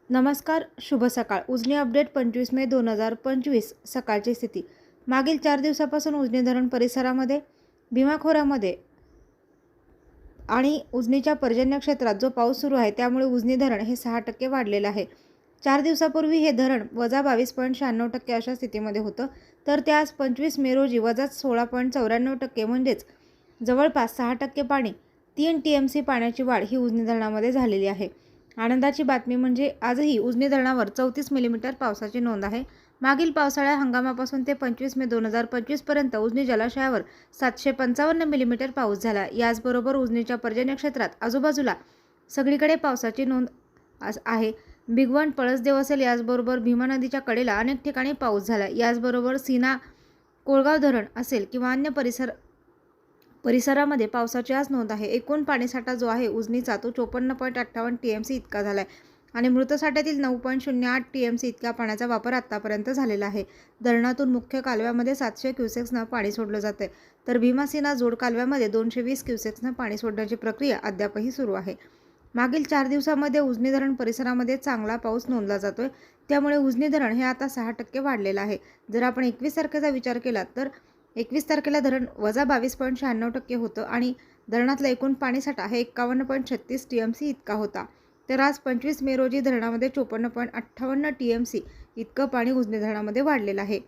नमस्कार, शुभ सकाळ. उजनी अपडेट 25 मे 2025 सकाळची स्थिती. मागील 4 दिवसापासून उजनी धरण परिसरामध्ये, भीमा खोऱ्यामध्ये आणि उजनीच्या पर्जन्य क्षेत्रात जो पाऊस सुरू आहे त्यामुळे उजनी धरण हे 6% वाढलेलं आहे. 4 दिवसापूर्वी हे धरण -22.96% अशा स्थितीमध्ये होतं, तर ते आज 25 मे रोजी -16.94% म्हणजेच जवळपास 6% पाणी 3 TMC पाण्याची वाढ ही उजनी धरणामध्ये झालेली आहे. आनंदाची बातमी म्हणजे आजही उजनी धरणावर 34 मिलीमीटर पावसाची नोंद आहे. मागील पावसाळ्या हंगामापासून ते 25 मे 2025 पर्यंत उजनी जलाशयावर 755 मिलीमीटर पाऊस झाला. याचबरोबर उजनीच्या पर्जन्य क्षेत्रात आजूबाजूला सगळीकडे पावसाची नोंद आहे. भिगवण, पळसदेव असेल, याचबरोबर भीमा नदीच्या कडेला अनेक ठिकाणी पाऊस झाला. याचबरोबर सीना, कोळगाव धरण असेल किंवा अन्य परिसरामध्ये पावसाची आज नोंद आहे. एकूण पाणीसाठा जो आहे उजनीचा तो 54.58 TMC इतका झाला आहे आणि मृत साठ्यातील 9.08 TMC इतक्या पाण्याचा वापर आतापर्यंत झालेला आहे. धरणातून मुख्य कालव्यामध्ये 700 क्युसेक्सनं पाणी सोडलं जाते, तर भीमा-सीना जोड कालव्यामध्ये 220 क्युसेक्सनं पाणी सोडण्याची प्रक्रिया अद्यापही सुरू आहे. मागील 4 दिवसांमध्ये उजनी धरण परिसरामध्ये चांगला पाऊस नोंदला जातोय, त्यामुळे उजनी धरण हे आता 6% वाढलेलं आहे. जर आपण 21 तारखेचा विचार केला तर 21 तारखेला धरण -22.96% होतं आणि धरणातला एकूण पाणीसाठा हे 51.36 TMC इतका होता. तर आज 25 मे रोजी धरणामध्ये 54.58 TMC इतकं पाणी उजनी धरणामध्ये वाढलेलं आहे.